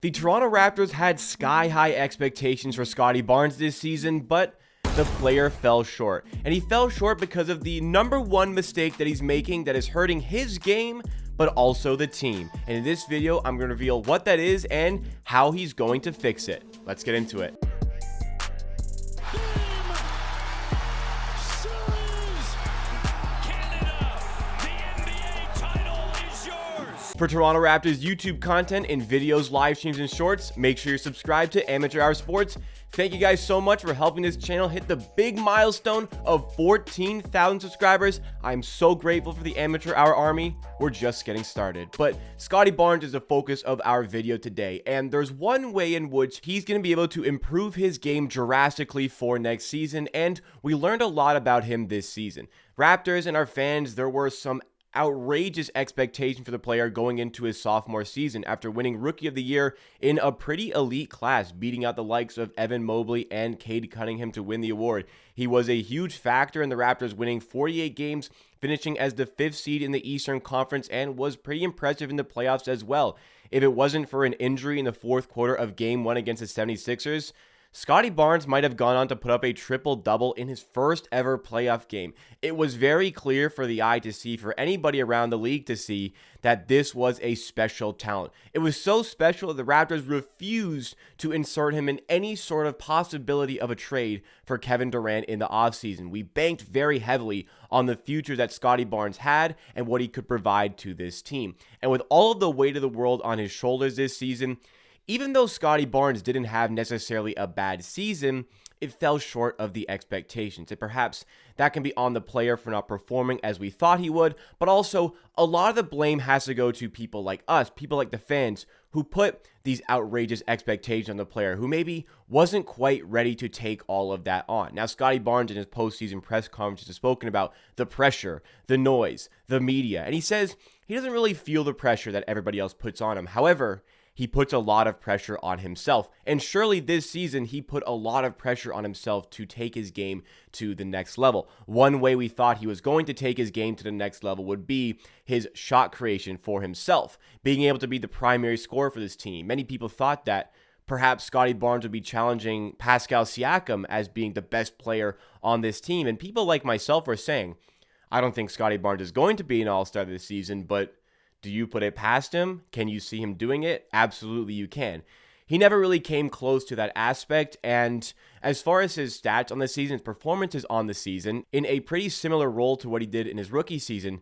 The Toronto Raptors had sky-high expectations for Scottie Barnes this season, but the player fell short. And he fell short because of the number one mistake that he's making that is hurting his game, but also the team. And in this video, I'm going to reveal what that is and how he's going to fix it. Let's get into it. For Toronto Raptors YouTube content in videos, live streams, and shorts, make sure you're subscribed to Amateur Hour Sports. Thank you guys so much for helping this channel hit the big milestone of 14,000 subscribers. I'm so grateful for the Amateur Hour Army. We're just getting started. But Scottie Barnes is the focus of our video today, and there's one way in which he's going to be able to improve his game drastically for next season, and we learned a lot about him this season. Raptors and our fans, there were some outrageous expectation for the player going into his sophomore season after winning Rookie of the Year in a pretty elite class, beating out the likes of Evan Mobley and Cade Cunningham to win the award. He was a huge factor in the Raptors winning 48 games, finishing as the 5th seed in the Eastern Conference, and was pretty impressive in the playoffs as well. If it wasn't for an injury in the fourth quarter of Game 1 against the 76ers, Scottie Barnes might have gone on to put up a triple-double in his first ever playoff game. It was very clear for the eye to see, for anybody around the league to see, that this was a special talent. It was so special that the Raptors refused to insert him in any sort of possibility of a trade for Kevin Durant in the offseason. We banked very heavily on the future that Scottie Barnes had and what he could provide to this team. And with all of the weight of the world on his shoulders this season, even though Scottie Barnes didn't have necessarily a bad season, it fell short of the expectations. And perhaps that can be on the player for not performing as we thought he would, but also a lot of the blame has to go to people like us, people like the fans, who put these outrageous expectations on the player, who maybe wasn't quite ready to take all of that on. Now, Scottie Barnes in his postseason press conferences has spoken about the pressure, the noise, the media, and he says he doesn't really feel the pressure that everybody else puts on him. However, he puts a lot of pressure on himself. And surely this season, he put a lot of pressure on himself to take his game to the next level. One way we thought he was going to take his game to the next level would be his shot creation for himself, being able to be the primary scorer for this team. Many people thought that perhaps Scottie Barnes would be challenging Pascal Siakam as being the best player on this team. And people like myself were saying, I don't think Scottie Barnes is going to be an all-star this season, but do you put it past him? Can you see him doing it? Absolutely you can. He never really came close to that aspect, and as far as his stats on the season, his performances on the season, in a pretty similar role to what he did in his rookie season,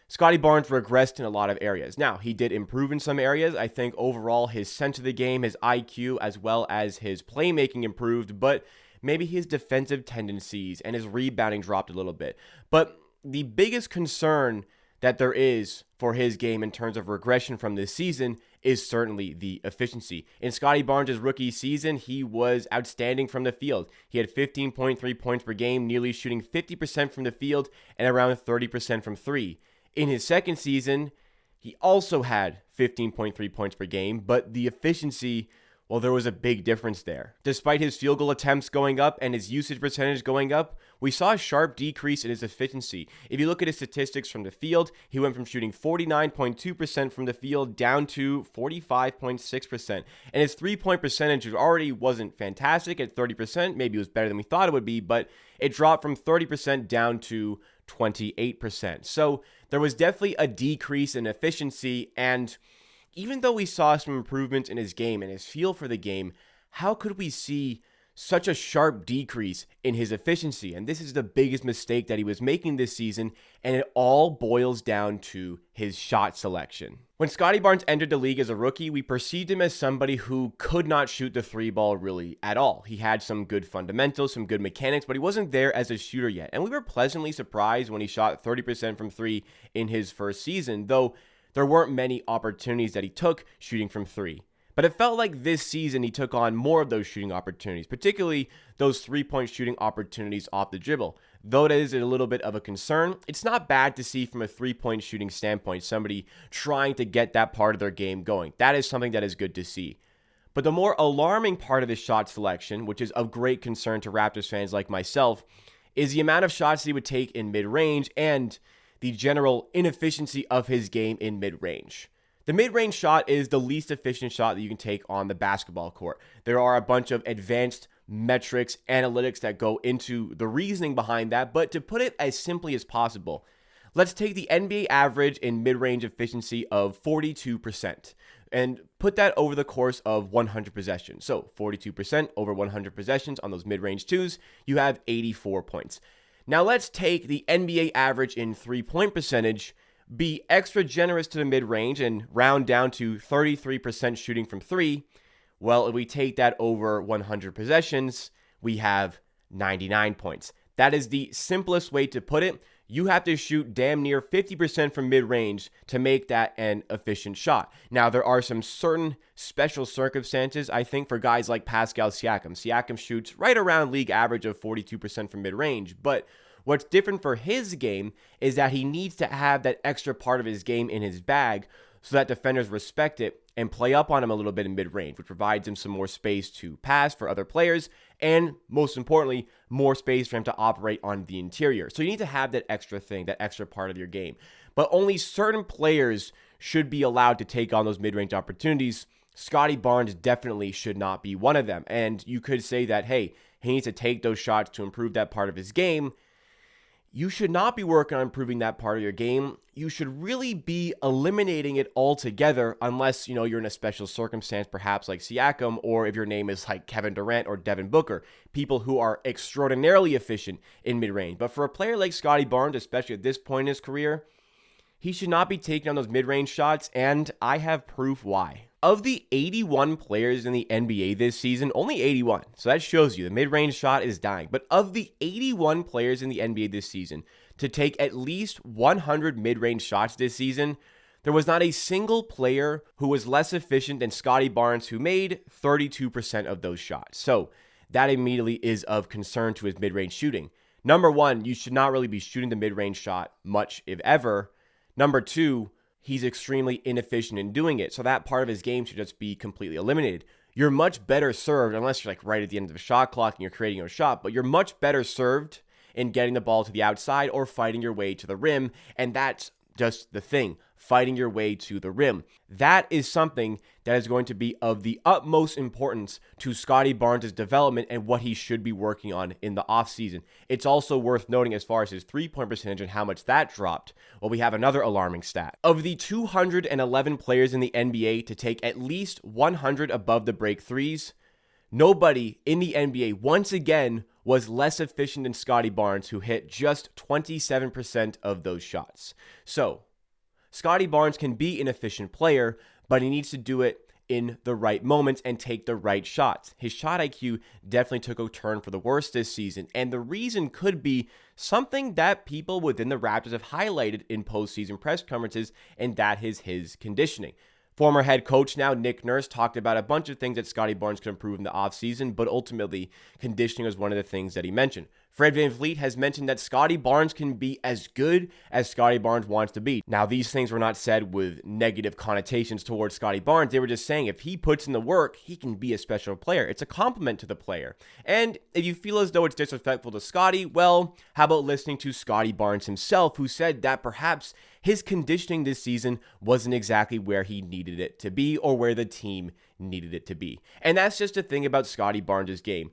Scottie Barnes regressed in a lot of areas. Now, he did improve in some areas. I think overall his sense of the game, his IQ, as well as his playmaking improved, but maybe his defensive tendencies and his rebounding dropped a little bit. But the biggest concern that there is for his game in terms of regression from this season is certainly the efficiency. In Scottie Barnes' rookie season, he was outstanding from the field. He had 15.3 points per game, nearly shooting 50% from the field and around 30% from three. In his second season, he also had 15.3 points per game, but the efficiency, well, there was a big difference there. Despite his field goal attempts going up and his usage percentage going up, we saw a sharp decrease in his efficiency. If you look at his statistics from the field, he went from shooting 49.2% from the field down to 45.6%. And his three-point percentage already wasn't fantastic at 30%. Maybe it was better than we thought it would be, but it dropped from 30% down to 28%. So there was definitely a decrease in efficiency, and even though we saw some improvements in his game and his feel for the game, how could we see such a sharp decrease in his efficiency? And this is the biggest mistake that he was making this season, and it all boils down to his shot selection. When Scottie Barnes entered the league as a rookie, we perceived him as somebody who could not shoot the three ball really at all. He had some good fundamentals, some good mechanics, but he wasn't there as a shooter yet. And we were pleasantly surprised when he shot 30% from three in his first season, though there weren't many opportunities that he took shooting from three. But it felt like this season he took on more of those shooting opportunities, particularly those three-point shooting opportunities off the dribble. Though that is a little bit of a concern, it's not bad to see from a three-point shooting standpoint, somebody trying to get that part of their game going. That is something that is good to see. But the more alarming part of his shot selection, which is of great concern to Raptors fans like myself, is the amount of shots that he would take in mid-range and the general inefficiency of his game in mid-range. The mid-range shot is the least efficient shot that you can take on the basketball court. There are a bunch of advanced metrics, analytics that go into the reasoning behind that, but to put it as simply as possible, let's take the NBA average in mid-range efficiency of 42% and put that over the course of 100 possessions. So 42% over 100 possessions on those mid-range twos, you have 84 points. Now let's take the NBA average in three-point percentage, be extra generous to the mid-range and round down to 33% shooting from three. Well, if we take that over 100 possessions, we have 99 points. That is the simplest way to put it. You have to shoot damn near 50% from mid-range to make that an efficient shot. Now, there are some certain special circumstances, I think, for guys like Pascal Siakam. Siakam shoots right around league average of 42% from mid-range, but what's different for his game is that he needs to have that extra part of his game in his bag so that defenders respect it and play up on him a little bit in mid-range, which provides him some more space to pass for other players and, most importantly, more space for him to operate on the interior. So you need to have that extra thing, that extra part of your game. But only certain players should be allowed to take on those mid-range opportunities. Scottie Barnes definitely should not be one of them. And you could say that, hey, he needs to take those shots to improve that part of his game. You should not be working on improving that part of your game. You should really be eliminating it altogether unless, you're in a special circumstance, perhaps like Siakam, or if your name is like Kevin Durant or Devin Booker, people who are extraordinarily efficient in mid-range. But for a player like Scottie Barnes, especially at this point in his career, he should not be taking on those mid-range shots, and I have proof why. Of the 81 players in the NBA this season, only 81. So that shows you the mid-range shot is dying. But of the 81 players in the NBA this season to take at least 100 mid-range shots this season, there was not a single player who was less efficient than Scottie Barnes, who made 32% of those shots. So that immediately is of concern to his mid-range shooting. Number one, you should not really be shooting the mid-range shot much, if ever. Number two, he's extremely inefficient in doing it. So that part of his game should just be completely eliminated. You're much better served, unless you're like right at the end of the shot clock and you're creating your shot, but you're much better served in getting the ball to the outside or fighting your way to the rim. And that's just the thing, fighting your way to the rim. That is something that is going to be of the utmost importance to Scottie Barnes' development and what he should be working on in the offseason. It's also worth noting as far as his three-point percentage and how much that dropped. Well, we have another alarming stat. Of the 211 players in the NBA to take at least 100 above the break threes, nobody in the NBA, once again, was less efficient than Scottie Barnes, who hit just 27% of those shots. So, Scottie Barnes can be an efficient player, but he needs to do it in the right moments and take the right shots. His shot IQ definitely took a turn for the worse this season, and the reason could be something that people within the Raptors have highlighted in postseason press conferences, and that is his conditioning. Former head coach now, Nick Nurse, talked about a bunch of things that Scottie Barnes could improve in the offseason, but ultimately, conditioning was one of the things that he mentioned. Fred VanVleet has mentioned that Scottie Barnes can be as good as Scottie Barnes wants to be. Now, these things were not said with negative connotations towards Scottie Barnes. They were just saying if he puts in the work, he can be a special player. It's a compliment to the player. And if you feel as though it's disrespectful to Scottie, well, how about listening to Scottie Barnes himself, who said that perhaps his conditioning this season wasn't exactly where he needed it to be or where the team needed it to be. And that's just the thing about Scottie Barnes' game.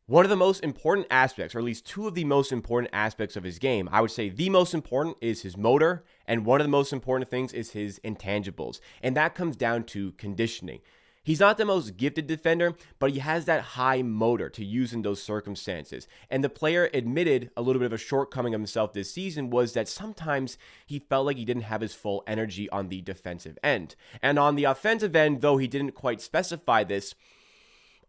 One of the most important aspects, or at least two of the most important aspects of his game, I would say the most important is his motor, and one of the most important things is his intangibles. And that comes down to conditioning. He's not the most gifted defender, but he has that high motor to use in those circumstances. And the player admitted a little bit of a shortcoming of himself this season was that sometimes he felt like he didn't have his full energy on the defensive end. And on the offensive end, though he didn't quite specify this,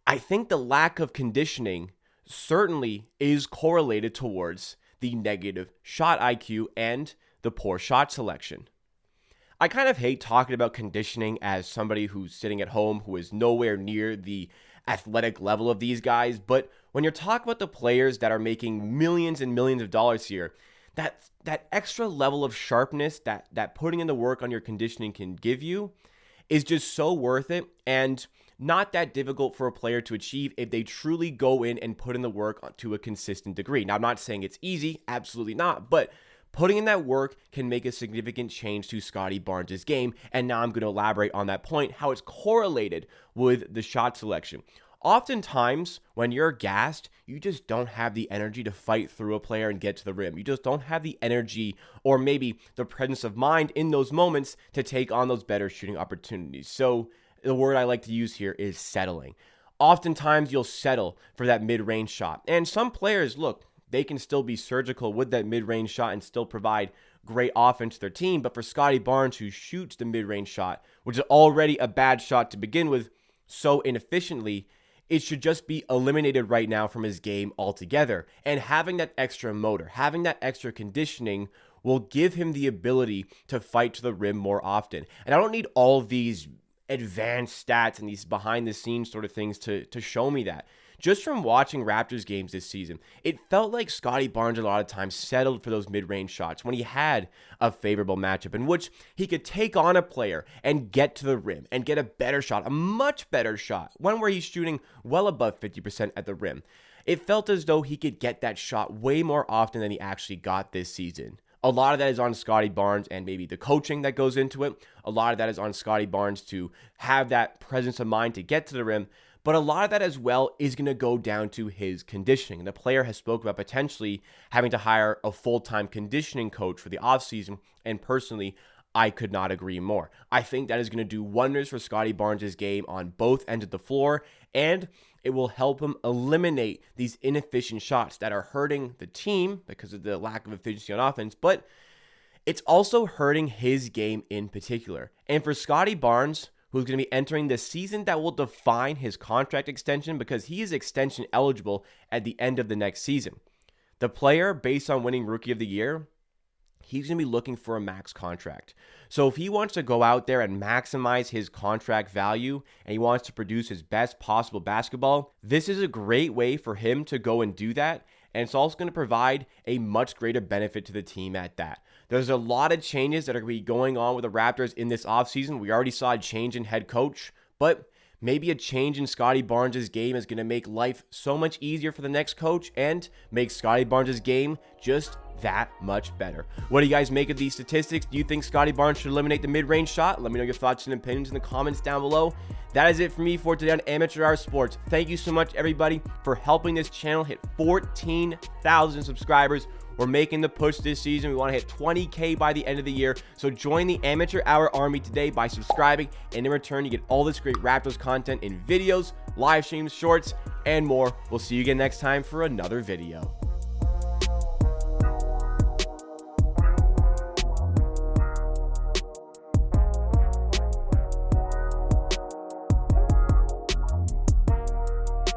I think the lack of conditioning certainly is correlated towards the negative shot IQ and the poor shot selection. I kind of hate talking about conditioning as somebody who's sitting at home who is nowhere near the athletic level of these guys, but when you're talking about the players that are making millions and millions of dollars here, that extra level of sharpness that putting in the work on your conditioning can give you is just so worth it, and not that difficult for a player to achieve if they truly go in and put in the work to a consistent degree. Now, I'm not saying it's easy, absolutely not, but Putting in that work can make a significant change to Scottie Barnes' game, and now I'm going to elaborate on that point, how it's correlated with the shot selection. Oftentimes, when you're gassed, you just don't have the energy to fight through a player and get to the rim. You just don't have the energy or maybe the presence of mind in those moments to take on those better shooting opportunities. So the word I like to use here is settling. Oftentimes, you'll settle for that mid-range shot. And some players, look, they can still be surgical with that mid-range shot and still provide great offense to their team. But for Scottie Barnes, who shoots the mid-range shot, which is already a bad shot to begin with, so inefficiently, it should just be eliminated right now from his game altogether. And having that extra motor, having that extra conditioning will give him the ability to fight to the rim more often. And I don't need all of these advanced stats and these behind the scenes sort of things to show me that. Just from watching Raptors games this season, it felt like Scottie Barnes a lot of times settled for those mid-range shots when he had a favorable matchup in which he could take on a player and get to the rim and get a better shot, a much better shot, one where he's shooting well above 50% at the rim. It felt as though he could get that shot way more often than he actually got this season. A lot of that is on Scottie Barnes and maybe the coaching that goes into it. A lot of that is on Scottie Barnes to have that presence of mind to get to the rim. But a lot of that as well is going to go down to his conditioning. The player has spoke about potentially having to hire a full-time conditioning coach for the offseason. And personally, I could not agree more. I think that is going to do wonders for Scottie Barnes' game on both ends of the floor. And it will help him eliminate these inefficient shots that are hurting the team because of the lack of efficiency on offense. But it's also hurting his game in particular. And for Scottie Barnes, who's going to be entering the season that will define his contract extension because he is extension eligible at the end of the next season. The player, based on winning Rookie of the Year, he's going to be looking for a max contract. So if he wants to go out there and maximize his contract value and he wants to produce his best possible basketball, this is a great way for him to go and do that. And it's also going to provide a much greater benefit to the team at that. There's a lot of changes that are going to be going on with the Raptors in this offseason. We already saw a change in head coach, but maybe a change in Scottie Barnes' game is going to make life so much easier for the next coach and make Scottie Barnes' game just that much better. What do you guys make of these statistics? Do you think Scottie Barnes should eliminate the mid-range shot? Let me know your thoughts and opinions in the comments down below. That is it for me for today on Amateur Hour Sports. Thank you so much, everybody, for helping this channel hit 14,000 subscribers. We're making the push this season. We want to hit 20K by the end of the year. So join the Amateur Hour Army today by subscribing. And in return, you get all this great Raptors content in videos, live streams, shorts, and more. We'll see you again next time for another video.